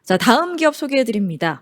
자, 다음 기업 소개해 드립니다.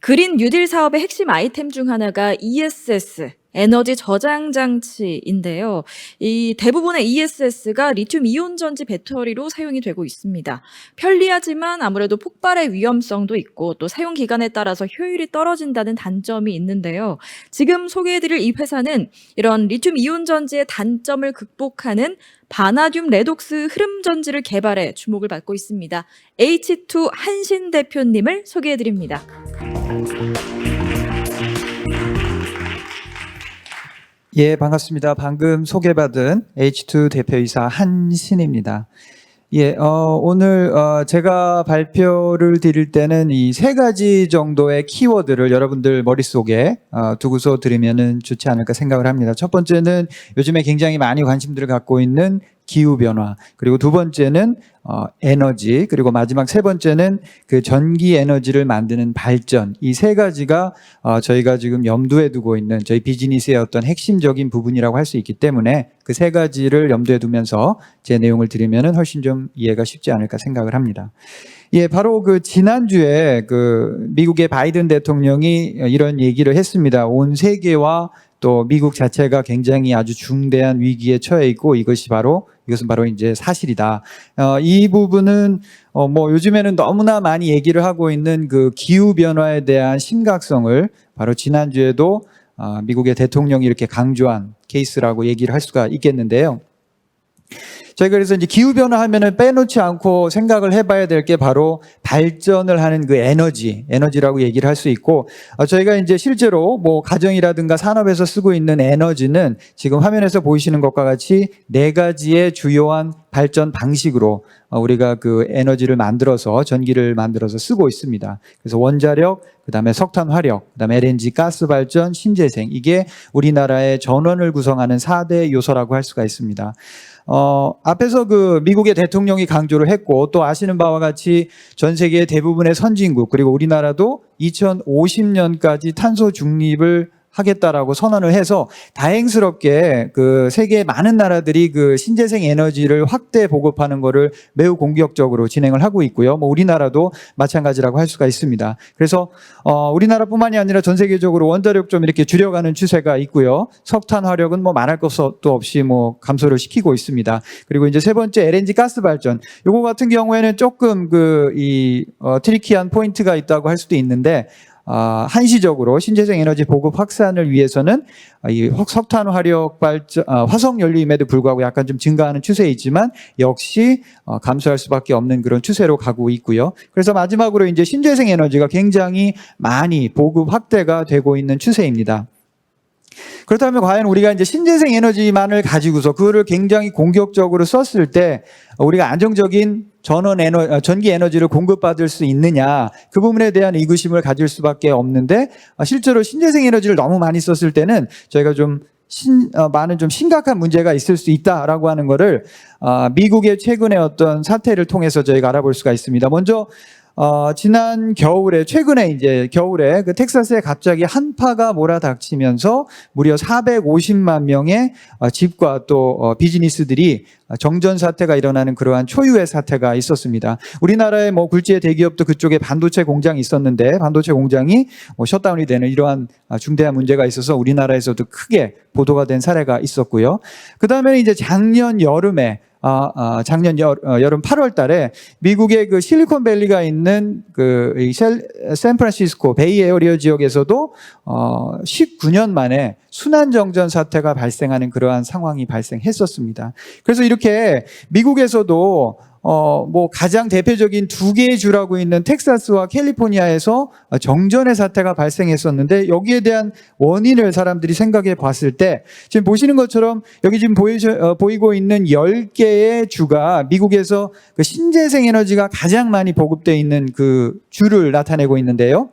그린 뉴딜 사업의 핵심 아이템 중 하나가 ESS, 에너지 저장 장치인데요. 이 대부분의 ESS가 리튬 이온 전지 배터리로 사용이 되고 있습니다. 편리하지만 아무래도 폭발의 위험성도 있고 또 사용 기간에 따라서 효율이 떨어진다는 단점이 있는데요. 지금 소개해 드릴 이 회사는 이런 리튬 이온 전지의 단점을 극복하는 바나듐 레독스 흐름 전지를 개발해 주목을 받고 있습니다. H2 한신 대표님을 소개해 드립니다. 예, 반갑습니다. 방금 소개받은 H2 대표이사 한신입니다. 예, 오늘 제가 발표를 드릴 때는 이 세 가지 정도의 키워드를 여러분들 머릿속에 두고서 들으면 좋지 않을까 생각을 합니다. 첫 번째는 요즘에 굉장히 많이 관심들을 갖고 있는 기후변화, 그리고 두 번째는 에너지, 그리고 마지막 세 번째는 그 전기 에너지를 만드는 발전. 이 세 가지가 저희가 지금 염두에 두고 있는 저희 비즈니스의 어떤 핵심적인 부분이라고 할 수 있기 때문에 그 세 가지를 염두에 두면서 제 내용을 드리면 훨씬 좀 이해가 쉽지 않을까 생각을 합니다. 예, 바로 그 지난주에 그 미국의 바이든 대통령이 이런 얘기를 했습니다. 온 세계와 또 미국 자체가 굉장히 아주 중대한 위기에 처해 있고 이것은 바로 이제 사실이다. 이 부분은 뭐 요즘에는 너무나 많이 얘기를 하고 있는 그 기후 변화에 대한 심각성을 바로 지난주에도 미국의 대통령이 이렇게 강조한 케이스라고 얘기를 할 수가 있겠는데요. 저희가 그래서 이제 기후변화 하면은 빼놓지 않고 생각을 해봐야 될 게 바로 발전을 하는 그 에너지라고 얘기를 할 수 있고, 저희가 이제 실제로 뭐 가정이라든가 산업에서 쓰고 있는 에너지는 지금 화면에서 보이시는 것과 같이 네 가지의 주요한 발전 방식으로 우리가 그 에너지를 만들어서 전기를 만들어서 쓰고 있습니다. 그래서 원자력, 그다음에 석탄 화력, 그다음에 LNG 가스 발전, 신재생, 이게 우리나라의 전원을 구성하는 4대 요소라고 할 수가 있습니다. 앞에서 그 미국의 대통령이 강조를 했고, 또 아시는 바와 같이 전 세계의 대부분의 선진국, 그리고 우리나라도 2050년까지 탄소 중립을 하겠다라고 선언을 해서 다행스럽게 그 세계의 많은 나라들이 그 신재생 에너지를 확대 보급하는 거를 매우 공격적으로 진행을 하고 있고요. 뭐 우리나라도 마찬가지라고 할 수가 있습니다. 그래서 우리나라뿐만이 아니라 전 세계적으로 원자력 좀 이렇게 줄여가는 추세가 있고요. 석탄 화력은 뭐 말할 것도 없이 뭐 감소를 시키고 있습니다. 그리고 이제 세 번째 LNG 가스 발전. 요거 같은 경우에는 조금 트리키한 포인트가 있다고 할 수도 있는데, 한시적으로 신재생 에너지 보급 확산을 위해서는 이 석탄 화력 발전, 화석 연료임에도 불구하고 약간 좀 증가하는 추세에 있지만 역시 감소할 수밖에 없는 그런 추세로 가고 있고요. 그래서 마지막으로 이제 신재생 에너지가 굉장히 많이 보급 확대가 되고 있는 추세입니다. 그렇다면 과연 우리가 이제 신재생 에너지만을 가지고서 그거를 굉장히 공격적으로 썼을 때 우리가 안정적인 전기 에너지를 공급받을 수 있느냐, 그 부분에 대한 의구심을 가질 수밖에 없는데, 실제로 신재생 에너지를 너무 많이 썼을 때는 저희가 좀 많은 좀 심각한 문제가 있을 수 있다라고 하는 거를 미국의 최근의 어떤 사태를 통해서 저희가 알아볼 수가 있습니다. 먼저 지난 최근에 이제 겨울에 그 텍사스에 갑자기 한파가 몰아닥치면서 무려 450만 명의 집과 또 비즈니스들이 정전 사태가 일어나는 그러한 초유의 사태가 있었습니다. 우리나라의 뭐 굴지의 대기업도 그쪽에 반도체 공장이 있었는데 반도체 공장이 셧다운이 되는 이러한 중대한 문제가 있어서 우리나라에서도 크게 보도가 된 사례가 있었고요. 그 다음에 이제 작년 여름 8월 달에 미국의 그 실리콘밸리가 있는 그 샌프란시스코 베이에어리어 지역에서도 19년 만에 순환정전 사태가 발생하는 그러한 상황이 발생했었습니다. 그래서 이렇게 미국에서도 뭐 가장 대표적인 두 개의 주라고 있는 텍사스와 캘리포니아에서 정전의 사태가 발생했었는데, 여기에 대한 원인을 사람들이 생각해 봤을 때 지금 보시는 것처럼 여기 지금 보이고 있는 10개의 주가 미국에서 그 신재생 에너지가 가장 많이 보급되어 있는 그 주를 나타내고 있는데요.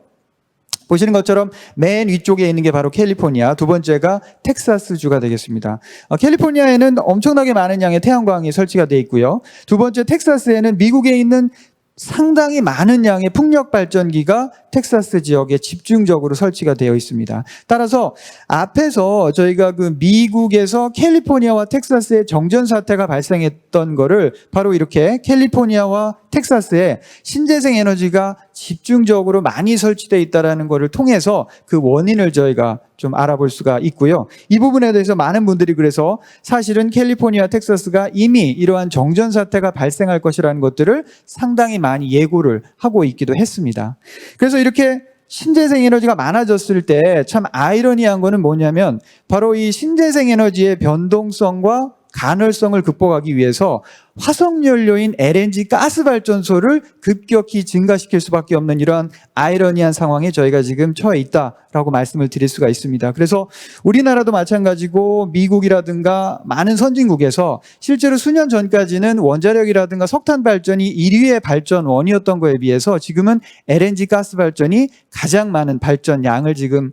보시는 것처럼 맨 위쪽에 있는 게 바로 캘리포니아, 두 번째가 텍사스 주가 되겠습니다. 캘리포니아에는 엄청나게 많은 양의 태양광이 설치가 되어 있고요. 두 번째 텍사스에는 미국에 있는 상당히 많은 양의 풍력 발전기가 텍사스 지역에 집중적으로 설치가 되어 있습니다. 따라서 앞에서 저희가 그 미국에서 캘리포니아와 텍사스에 정전 사태가 발생했던 거를 바로 이렇게 캘리포니아와 텍사스에 신재생 에너지가 집중적으로 많이 설치되어 있다는 것을 통해서 그 원인을 저희가 좀 알아볼 수가 있고요. 이 부분에 대해서 많은 분들이 그래서 사실은 캘리포니아, 텍사스가 이미 이러한 정전 사태가 발생할 것이라는 것들을 상당히 많이 예고를 하고 있기도 했습니다. 그래서 이렇게 신재생 에너지가 많아졌을 때 참 아이러니한 거는 뭐냐면 바로 이 신재생 에너지의 변동성과 간헐성을 극복하기 위해서 화석연료인 LNG 가스발전소를 급격히 증가시킬 수밖에 없는 이러한 아이러니한 상황에 저희가 지금 처해 있다라고 말씀을 드릴 수가 있습니다. 그래서 우리나라도 마찬가지고 미국이라든가 많은 선진국에서 실제로 수년 전까지는 원자력이라든가 석탄 발전이 1위의 발전원이었던 거에 비해서 지금은 LNG 가스발전이 가장 많은 발전량을 지금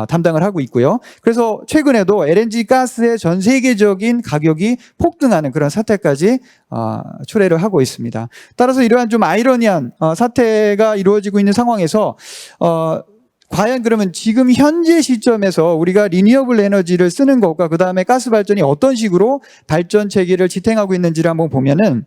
담당을 하고 있고요. 그래서 최근에도 LNG 가스의 전 세계적인 가격이 폭등하는 그런 사태까지 초래를 하고 있습니다. 따라서 이러한 좀 아이러니한 사태가 이루어지고 있는 상황에서 과연 그러면 지금 현재 시점에서 우리가 리뉴어블 에너지를 쓰는 것과 그 다음에 가스 발전이 어떤 식으로 발전 체계를 지탱하고 있는지를 한번 보면은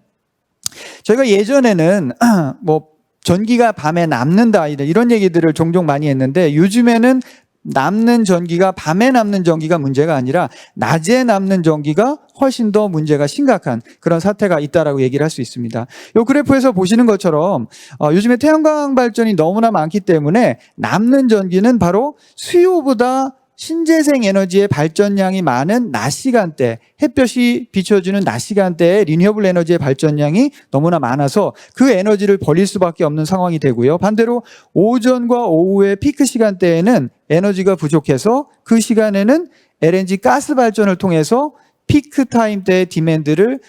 저희가 예전에는 뭐 전기가 밤에 남는다 이런 얘기들을 종종 많이 했는데 요즘에는 남는 전기가 밤에 남는 전기가 문제가 아니라 낮에 남는 전기가 훨씬 더 문제가 심각한 그런 사태가 있다라고 얘기를 할 수 있습니다. 이 그래프에서 보시는 것처럼 요즘에 태양광 발전이 너무나 많기 때문에 남는 전기는 바로 수요보다 신재생 에너지의 발전량이 많은 낮 시간대, 햇볕이 비춰주는 낮 시간대에 리뉴어블 에너지의 발전량이 너무나 많아서 그 에너지를 버릴 수밖에 없는 상황이 되고요. 반대로 오전과 오후의 피크 시간대에는 에너지가 부족해서 그 시간에는 LNG 가스 발전을 통해서 피크 타임 때의 디맨드를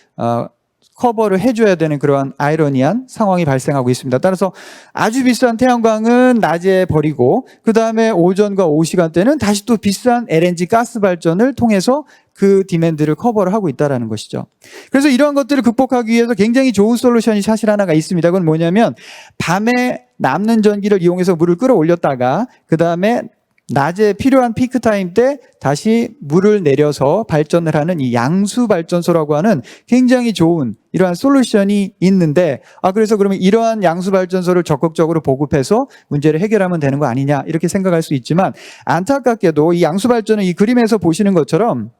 커버를 해줘야 되는 그러한 아이러니한 상황이 발생하고 있습니다. 따라서 아주 비싼 태양광은 낮에 버리고 그 다음에 오전과 오후 시간대는 다시 또 비싼 LNG 가스 발전을 통해서 그 디맨드를 커버를 하고 있다는 것이죠. 그래서 이러한 것들을 극복하기 위해서 굉장히 좋은 솔루션이 사실 하나가 있습니다. 그건 뭐냐면 밤에 남는 전기를 이용해서 물을 끌어올렸다가 그 다음에 낮에 필요한 피크 타임 때 다시 물을 내려서 발전을 하는 이 양수 발전소라고 하는 굉장히 좋은 이러한 솔루션이 있는데 그래서 그러면 이러한 양수 발전소를 적극적으로 보급해서 문제를 해결하면 되는 거 아니냐 이렇게 생각할 수 있지만 안타깝게도 이 양수 발전은 이 그림에서 보시는 것처럼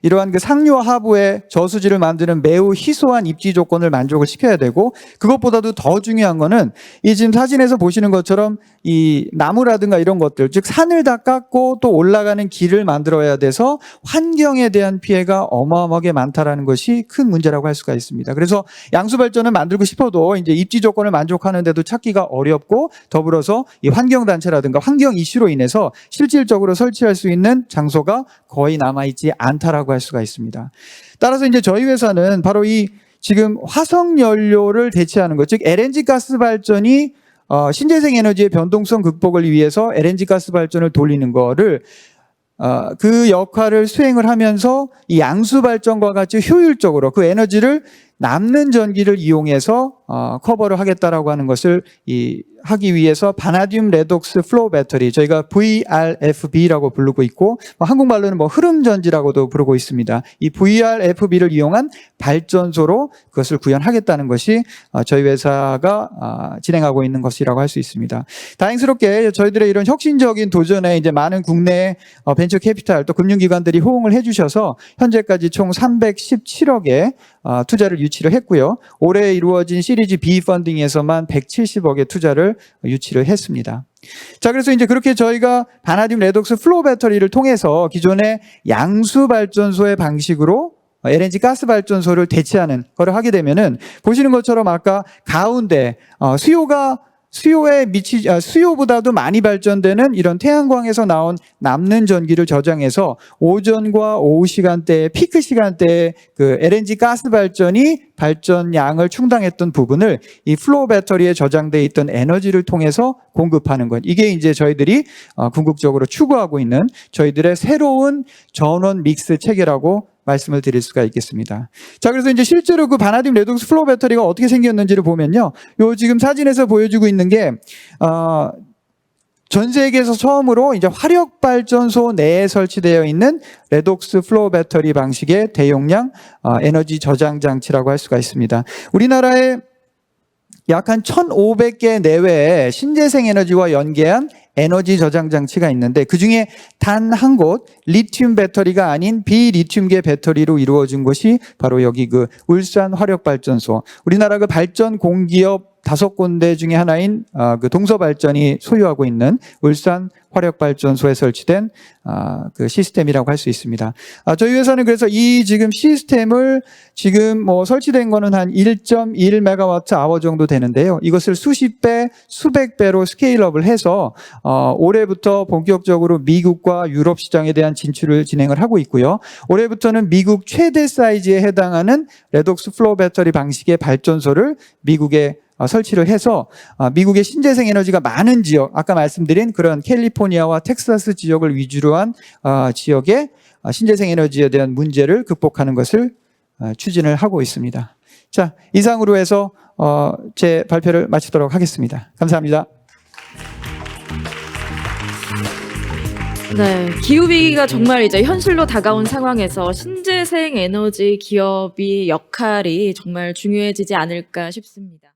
이러한 그 상류와 하부의 저수지를 만드는 매우 희소한 입지 조건을 만족을 시켜야 되고 그것보다도 더 중요한 거는 이 지금 사진에서 보시는 것처럼 이 나무라든가 이런 것들 즉 산을 다 깎고 또 올라가는 길을 만들어야 돼서 환경에 대한 피해가 어마어마하게 많다라는 것이 큰 문제라고 할 수가 있습니다. 그래서 양수 발전을 만들고 싶어도 이제 입지 조건을 만족하는데도 찾기가 어렵고 더불어서 이 환경 단체라든가 환경 이슈로 인해서 실질적으로 설치할 수 있는 장소가 거의 남아있지 않다라고 할 수가 있습니다. 따라서 이제 저희 회사는 바로 이 지금 화석 연료를 대체하는 것, 즉 LNG 가스 발전이 신재생 에너지의 변동성 극복을 위해서 LNG 가스 발전을 돌리는 거를 그 역할을 수행을 하면서 이 양수 발전과 같이 효율적으로 그 에너지를 남는 전기를 이용해서 커버를 하겠다라고 하는 것을 하기 위해서 바나듐 레독스 플로우 배터리 저희가 VRFB라고 부르고 있고 한국말로는 흐름 전지라고도 부르고 있습니다. 이 VRFB를 이용한 발전소로 그것을 구현하겠다는 것이 저희 회사가 진행하고 있는 것이라고 할 수 있습니다. 다행스럽게 저희들의 이런 혁신적인 도전에 이제 많은 국내 벤처 캐피탈 또 금융기관들이 호응을 해주셔서 현재까지 총 317억의 투자를 유치를 했고요. 올해 이루어진 시리즈 B 펀딩에서만 170억의 투자를 유치를 했습니다. 자, 그래서 이제 그렇게 저희가 바나듐 레독스 플로우 배터리를 통해서 기존의 양수 발전소의 방식으로 LNG 가스 발전소를 대체하는 거를 하게 되면은 보시는 것처럼 아까 가운데 수요보다도 많이 발전되는 이런 태양광에서 나온 남는 전기를 저장해서 오전과 오후 시간대에 피크 시간대에 그 LNG 가스 발전이 발전량을 충당했던 부분을 이 플로우 배터리에 저장돼 있던 에너지를 통해서 공급하는 것. 이게 이제 저희들이 궁극적으로 추구하고 있는 저희들의 새로운 전원 믹스 체계라고 말씀을 드릴 수가 있겠습니다. 자, 그래서 이제 실제로 그 바나듐 레독스 플로우 배터리가 어떻게 생겼는지를 보면요. 요 지금 사진에서 보여주고 있는 게, 전 세계에서 처음으로 이제 화력 발전소 내에 설치되어 있는 레독스 플로우 배터리 방식의 대용량 에너지 저장 장치라고 할 수가 있습니다. 우리나라에 약 한 1,500개 내외의 신재생 에너지와 연계한 에너지 저장 장치가 있는데 그중에 단 한 곳 리튬 배터리가 아닌 비리튬계 배터리로 이루어진 곳이 바로 여기 그 울산 화력발전소. 우리나라 그 발전 공기업 5군데 중에 하나인 그 동서발전이 소유하고 있는 울산 화력발전소에 설치된 그 시스템이라고 할 수 있습니다. 저희 회사는 그래서 이 지금 시스템을 지금 뭐 설치된 거는 한 1.1메가와트 아워 정도 되는데요. 이것을 수십 배, 수백 배로 스케일업을 해서 올해부터 본격적으로 미국과 유럽 시장에 대한 진출을 진행을 하고 있고요. 올해부터는 미국 최대 사이즈에 해당하는 레독스 플로우 배터리 방식의 발전소를 미국에 설치를 해서 미국의 신재생 에너지가 많은 지역, 아까 말씀드린 그런 캘리포니아와 텍사스 지역을 위주로 한 지역의 신재생 에너지에 대한 문제를 극복하는 것을 추진을 하고 있습니다. 자, 이상으로 해서 제 발표를 마치도록 하겠습니다. 감사합니다. 네, 기후위기가 정말 이제 현실로 다가온 상황에서 신재생 에너지 기업의 역할이 정말 중요해지지 않을까 싶습니다.